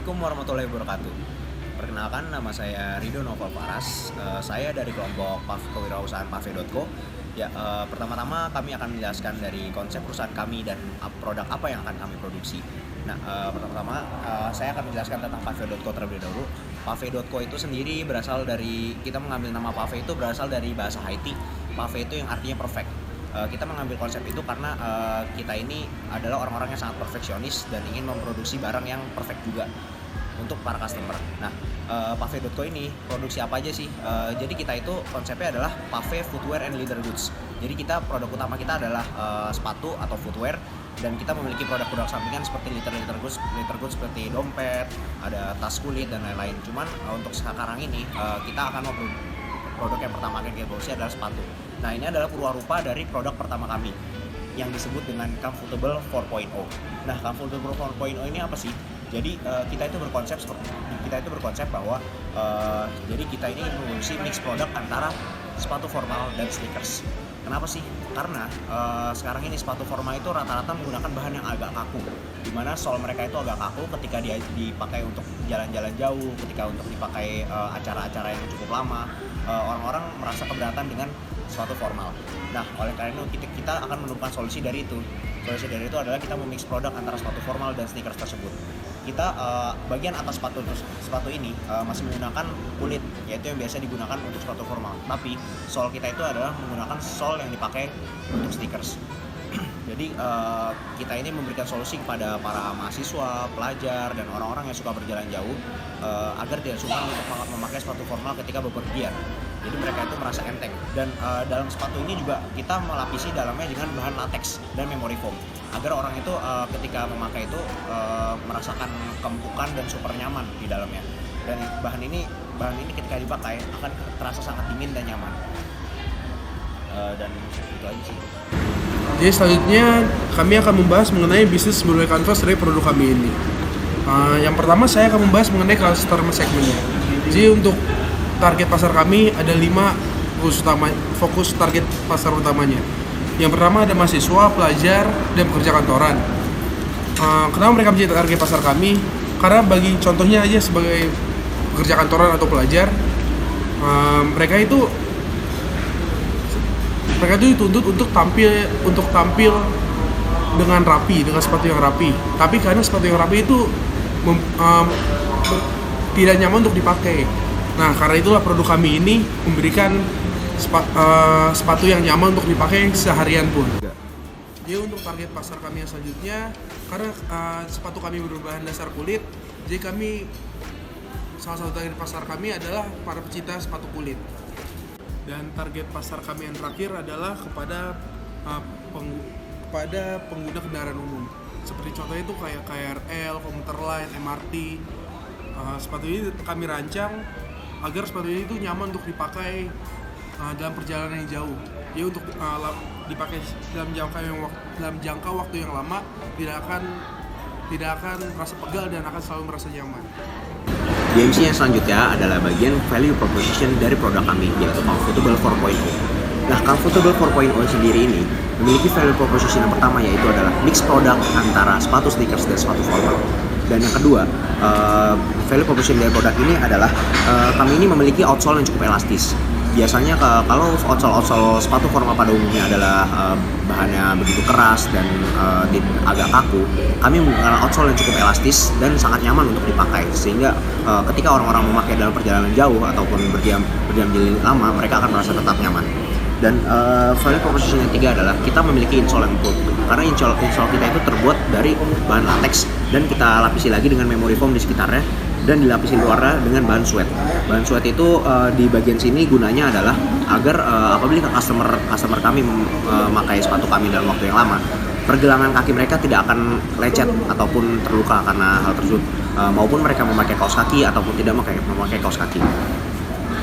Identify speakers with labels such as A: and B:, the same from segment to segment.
A: Assalamualaikum warahmatullahi wabarakatuh. Perkenalkan, nama saya Rido Noval Paras. Saya dari kelompok kewirausahaan Pave.co. Pertama-tama kami akan menjelaskan dari konsep perusahaan kami dan produk apa yang akan kami produksi. Pertama-tama saya akan menjelaskan tentang Pave.co terlebih dahulu. Pave.co itu sendiri berasal dari, kita mengambil nama Pave itu berasal dari bahasa Haiti. Pave itu yang artinya perfect. Kita mengambil konsep itu karena kita ini adalah orang-orang yang sangat perfeksionis dan ingin memproduksi barang yang perfect juga untuk para customer. Pave.co ini produksi apa aja sih? Jadi kita itu konsepnya adalah Pave Footwear and Leather Goods. Jadi kita produk utama kita adalah sepatu atau footwear, dan kita memiliki produk-produk sampingan seperti leather goods seperti dompet, ada tas kulit dan lain-lain. Cuman untuk sekarang ini kita akan produk yang pertama akan kita produksi adalah sepatu. Nah, ini adalah purwarupa dari produk pertama kami yang disebut dengan Comfortable 4.0. Nah, Comfortable 4.0 ini apa sih? Jadi kita itu berkonsep bahwa jadi kita ini memproduksi mix produk antara sepatu formal dan sneakers. Kenapa sih? Karena sekarang ini sepatu formal itu rata-rata menggunakan bahan yang agak kaku, dimana sole mereka itu agak kaku ketika dia dipakai untuk jalan-jalan jauh, ketika untuk dipakai acara-acara yang cukup lama. Orang-orang merasa keberatan dengan sepatu formal. Nah, oleh karena itu kita akan menemukan solusi dari itu. Solusi dari itu adalah kita memix produk antara sepatu formal dan sneakers tersebut. Kita bagian atas sepatu ini masih menggunakan kulit, yaitu yang biasa digunakan untuk sepatu formal. Tapi sole kita itu adalah menggunakan sole yang dipakai untuk sneakers. Jadi kita ini memberikan solusi kepada para mahasiswa, pelajar, dan orang-orang yang suka berjalan jauh agar tidak sungkan untuk memakai sepatu formal ketika bepergian. Jadi mereka itu merasa enteng. Dan dalam sepatu ini juga kita melapisi dalamnya dengan bahan latex dan memory foam, agar orang itu ketika memakai itu merasakan keempukan dan super nyaman di dalamnya. Dan bahan ini ketika dipakai akan terasa sangat dingin dan nyaman. Dan itu aja sih.
B: Jadi selanjutnya kami akan membahas mengenai bisnis berbagai kanvas dari produk kami ini. Yang pertama saya akan membahas mengenai customer segmentnya. Jadi untuk target pasar kami ada 5 fokus target pasar utamanya. Yang pertama ada mahasiswa, pelajar, dan pekerja kantoran. Kenapa mereka menjadi target pasar kami? Karena bagi contohnya aja sebagai pekerja kantoran atau pelajar, mereka itu dituntut untuk tampil dengan rapi, dengan sepatu yang rapi. Tapi karena sepatu yang rapi itu tidak nyaman untuk dipakai. Nah, karena itulah produk kami ini memberikan sepatu yang nyaman untuk dipakai seharian pun. Jadi untuk target pasar kami yang selanjutnya, karena sepatu kami berbahan dasar kulit, jadi salah satu target pasar kami adalah para pecinta sepatu kulit. Dan target pasar kami yang terakhir adalah kepada pengguna kendaraan umum. Seperti contohnya itu kayak KRL, komuter lain, MRT. Sepatu ini kami rancang agar sepatu ini itu nyaman untuk dipakai dalam perjalanan yang jauh. Jadi untuk dipakai dalam jangka waktu yang lama tidak akan merasa pegal dan akan selalu merasa nyaman.
A: DMC yang selanjutnya adalah bagian value proposition dari produk kami, yaitu Comfortable 4.0. Nah, Comfortable 4.0 sendiri ini memiliki value proposition yang pertama, yaitu adalah mix produk antara sepatu sneakers dan sepatu formal. Dan yang kedua, value proposition dari produk ini adalah kami ini memiliki outsole yang cukup elastis. Biasanya kalau outsole sepatu formal pada umumnya adalah bahannya begitu keras dan agak kaku, kami menggunakan outsole yang cukup elastis dan sangat nyaman untuk dipakai, sehingga ketika orang-orang memakai dalam perjalanan jauh ataupun berdiam diri lama, mereka akan merasa tetap nyaman. Dan value proposition yang ketiga adalah kita memiliki insole yang empuk, karena insole kita itu terbuat dari bahan latex dan kita lapisi lagi dengan memory foam di sekitarnya, dan dilapisi luarnya dengan bahan sweat. Bahan sweat itu di bagian sini gunanya adalah agar apabila customer kami memakai sepatu kami dalam waktu yang lama, pergelangan kaki mereka tidak akan lecet ataupun terluka karena hal tersebut, maupun mereka memakai kaos kaki ataupun tidak memakai kaos kaki.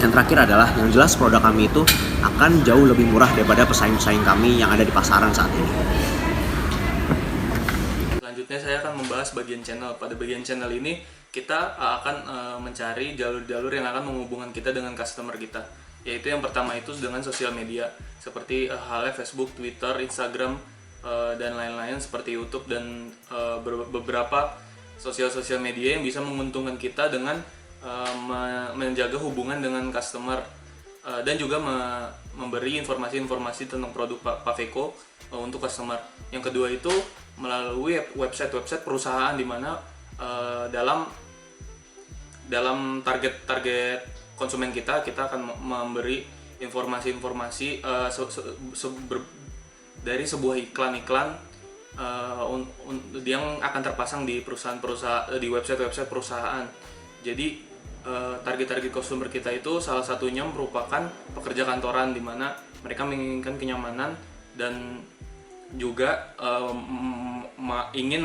A: Yang terakhir adalah yang jelas produk kami itu akan jauh lebih murah daripada pesaing-pesaing kami yang ada di pasaran saat ini.
C: Selanjutnya saya akan membahas bagian channel. Pada bagian channel ini kita akan mencari jalur-jalur yang akan menghubungkan kita dengan customer kita. Yaitu yang pertama itu dengan sosial media, seperti halnya Facebook, Twitter, Instagram, dan lain-lain seperti YouTube dan beberapa sosial media yang bisa menguntungkan kita dengan menjaga hubungan dengan customer, dan juga memberi informasi-informasi tentang produk Paveko untuk customer. Yang kedua itu melalui website perusahaan, di mana dalam target konsumen kita akan memberi informasi-informasi dari sebuah iklan yang akan terpasang di di website perusahaan. Jadi target konsumer kita itu salah satunya merupakan pekerja kantoran, di mana mereka menginginkan kenyamanan dan juga ingin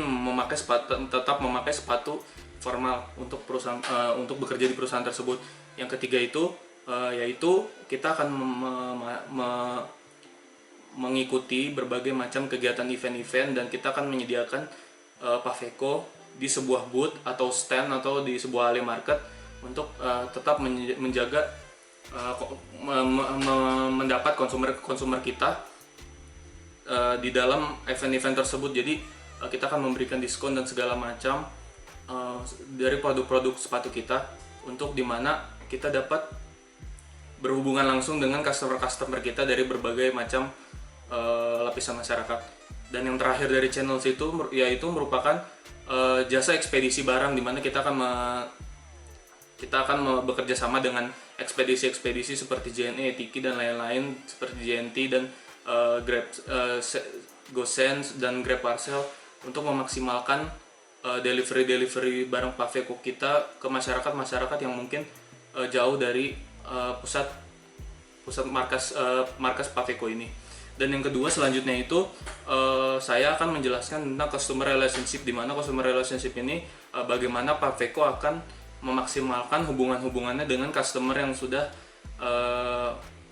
C: tetap memakai sepatu formal untuk perusahaan, untuk bekerja di perusahaan tersebut. Yang ketiga itu yaitu kita akan mengikuti berbagai macam kegiatan event-event, dan kita akan menyediakan Paveko di sebuah booth atau stand atau di sebuah alley market untuk tetap menjaga mendapat konsumer kita di dalam event-event tersebut. Jadi kita akan memberikan diskon dan segala macam dari produk-produk sepatu kita, untuk dimana kita dapat berhubungan langsung dengan customer kita dari berbagai macam lapisan masyarakat. Dan yang terakhir dari channel itu yaitu merupakan jasa ekspedisi barang, di mana kita akan bekerja sama dengan ekspedisi seperti JNE, Tiki dan lain-lain, seperti JNT dan Grab, GoSense dan Grab Parcel, untuk memaksimalkan delivery barang Paveko kita ke masyarakat yang mungkin jauh dari pusat markas Paveko ini. Dan yang kedua selanjutnya itu saya akan menjelaskan tentang customer relationship, di mana customer relationship ini bagaimana Paveko akan memaksimalkan hubungannya dengan customer yang sudah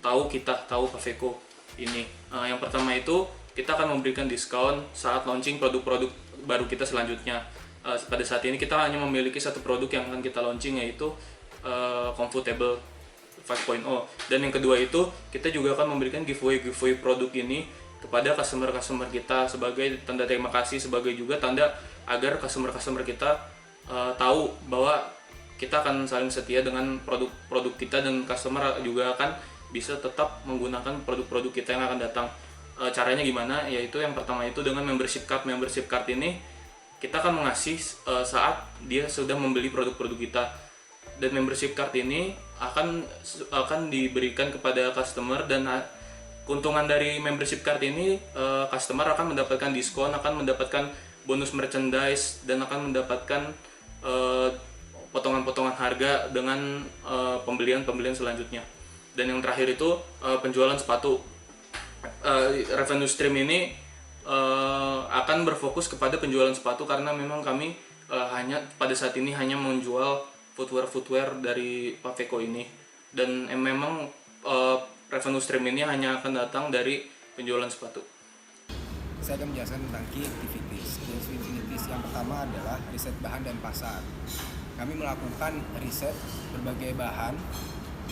C: tahu Paveko ini. Yang pertama itu kita akan memberikan diskon saat launching produk-produk baru kita selanjutnya. Pada saat ini kita hanya memiliki satu produk yang akan kita launching, yaitu Comfortable 5.0. Dan yang kedua itu kita juga akan memberikan giveaway produk ini kepada customer kita sebagai tanda terima kasih, sebagai juga tanda agar customer kita tahu bahwa kita akan saling setia dengan produk kita, dan customer juga akan bisa tetap menggunakan produk-produk kita yang akan datang. Caranya gimana? Yaitu yang pertama itu dengan membership card ini kita akan mengasih saat dia sudah membeli produk-produk kita. Dan membership card ini akan diberikan kepada customer, dan keuntungan dari membership card ini customer akan mendapatkan diskon, akan mendapatkan bonus merchandise, dan akan mendapatkan potongan-potongan harga dengan pembelian selanjutnya. Dan yang terakhir itu penjualan sepatu. Revenue stream ini akan berfokus kepada penjualan sepatu, karena memang kami pada saat ini hanya menjual footwear dari Paveko ini, dan memang revenue stream ini hanya akan datang dari penjualan sepatu.
D: Saya akan menjelaskan tentang key activities. Key activities yang pertama adalah riset bahan dan pasar. Kami melakukan riset berbagai bahan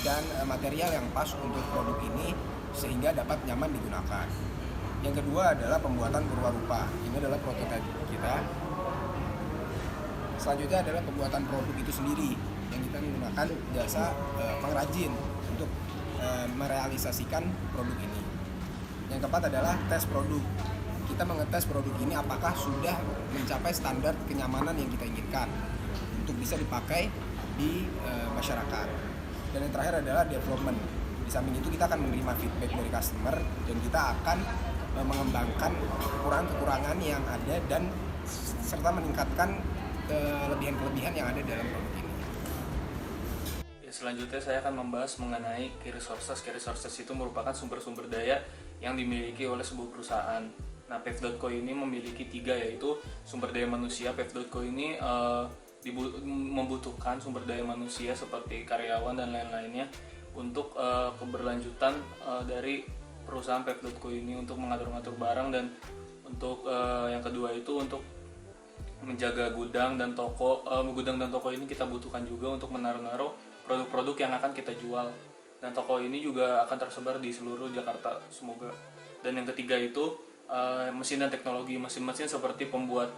D: dan material yang pas untuk produk ini sehingga dapat nyaman digunakan. Yang kedua adalah pembuatan purwarupa. Ini adalah prototipe kita. Selanjutnya adalah pembuatan produk itu sendiri, yang kita menggunakan jasa pengrajin untuk merealisasikan produk ini. Yang keempat adalah tes produk. Kita mengetes produk ini apakah sudah mencapai standar kenyamanan yang kita inginkan untuk bisa dipakai di masyarakat. Dan yang terakhir adalah development. Di samping itu kita akan menerima feedback dari customer, dan kita akan mengembangkan kekurangan-kekurangan yang ada dan serta meningkatkan kelebihan-kelebihan yang ada dalam produk ini.
C: Selanjutnya saya akan membahas mengenai key resources. Key resources itu merupakan sumber-sumber daya yang dimiliki oleh sebuah perusahaan. Nah, Pav.co ini memiliki 3, yaitu sumber daya manusia. Pav.co ini membutuhkan sumber daya manusia seperti karyawan dan lain-lainnya untuk keberlanjutan dari perusahaan Pav.co ini, untuk mengatur-ngatur barang, dan untuk yang kedua itu untuk menjaga gudang dan toko. Gudang dan toko ini kita butuhkan juga untuk menaruh-naruh produk-produk yang akan kita jual, dan toko ini juga akan tersebar di seluruh Jakarta semoga. Dan yang ketiga itu mesin dan teknologi. Mesin-mesin seperti pembuat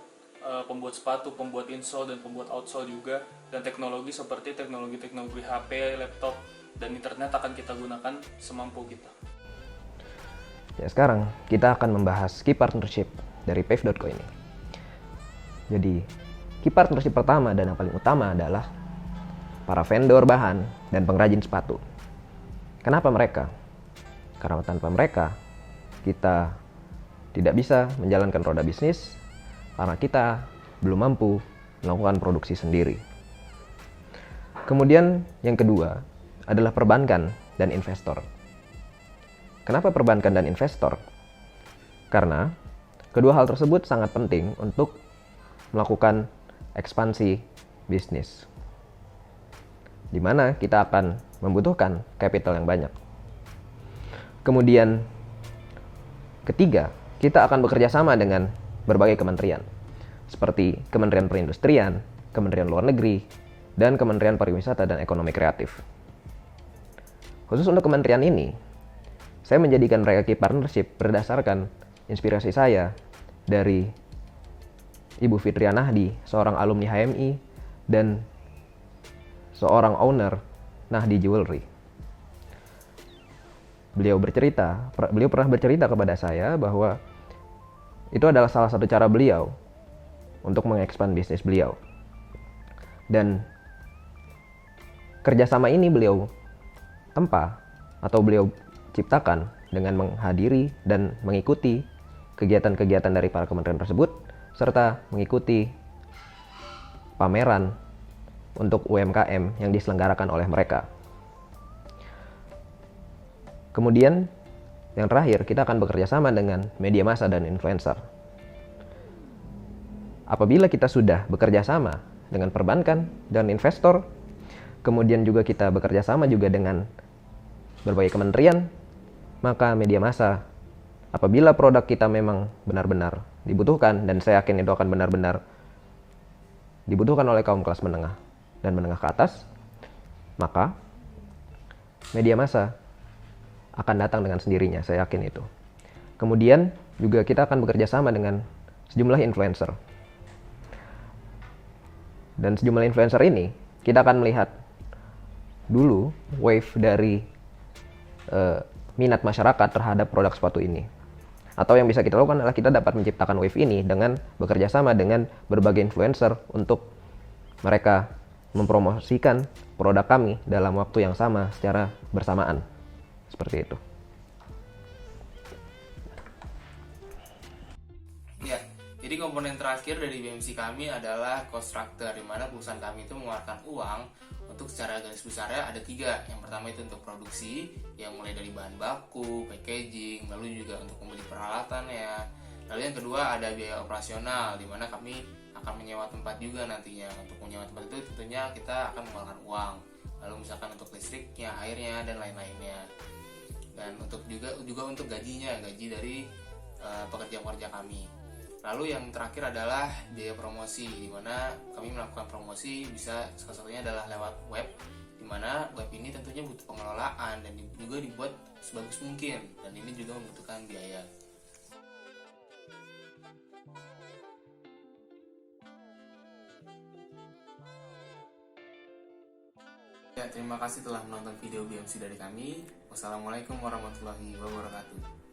C: pembuat sepatu, pembuat insole, dan pembuat outsole juga. Dan teknologi seperti teknologi HP, laptop, dan internet akan kita gunakan semampu kita.
E: Ya, sekarang kita akan membahas key partnership dari Pave.co ini. Jadi, key partnership pertama dan yang paling utama adalah para vendor bahan dan pengrajin sepatu. Kenapa mereka? Karena tanpa mereka, kita tidak bisa menjalankan roda bisnis karena kita belum mampu melakukan produksi sendiri. Kemudian yang kedua adalah perbankan dan investor. Kenapa perbankan dan investor? Karena kedua hal tersebut sangat penting untuk melakukan ekspansi bisnis, di mana kita akan membutuhkan capital yang banyak. Kemudian ketiga, kita akan bekerja sama dengan berbagai kementerian, seperti Kementerian Perindustrian, Kementerian Luar Negeri, dan Kementerian Pariwisata dan Ekonomi Kreatif. Khusus untuk kementerian ini, saya menjadikan mereka key partnership berdasarkan inspirasi saya dari Ibu Fitria Nahdi, seorang alumni HMI dan seorang owner Nahdi Jewelry. Beliau pernah bercerita kepada saya bahwa itu adalah salah satu cara beliau untuk mengekspan bisnis beliau. Dan kerjasama ini beliau tempa atau beliau ciptakan dengan menghadiri dan mengikuti kegiatan-kegiatan dari para kementerian tersebut, serta mengikuti pameran untuk UMKM yang diselenggarakan oleh mereka. Kemudian, yang terakhir, kita akan bekerja sama dengan media massa dan influencer. Apabila kita sudah bekerja sama dengan perbankan dan investor, kemudian juga kita bekerja sama juga dengan berbagai kementerian, maka media massa, apabila produk kita memang benar-benar dibutuhkan, dan saya yakin itu akan benar-benar dibutuhkan oleh kaum kelas menengah dan menengah ke atas, maka media massa akan datang dengan sendirinya, saya yakin itu. Kemudian juga kita akan bekerja sama dengan sejumlah influencer. Dan sejumlah influencer ini, kita akan melihat dulu wave dari minat masyarakat terhadap produk sepatu ini. Atau yang bisa kita lakukan adalah kita dapat menciptakan wave ini dengan bekerja sama dengan berbagai influencer untuk mereka mempromosikan produk kami dalam waktu yang sama secara bersamaan. Seperti itu.
F: Ya, jadi komponen terakhir dari BMC kami adalah cost structure, di mana perusahaan kami itu mengeluarkan uang untuk secara garis besarnya ada 3. Yang pertama itu untuk produksi, yang mulai dari bahan baku, packaging, lalu juga untuk membeli peralatan ya. Lalu yang kedua ada biaya operasional, di mana kami akan menyewa tempat juga nantinya. Untuk menyewa tempat itu tentunya kita akan mengeluarkan uang. Lalu misalkan untuk listriknya, airnya, dan lain-lainnya. Dan untuk juga untuk gaji dari pekerja-pekerja kami. Lalu yang terakhir adalah biaya promosi, di mana kami melakukan promosi bisa salah satunya adalah lewat web, di mana web ini tentunya butuh pengelolaan dan juga dibuat sebagus mungkin, dan ini juga membutuhkan biaya. Ya, terima kasih telah menonton video BMC dari kami. Wassalamualaikum warahmatullahi wabarakatuh.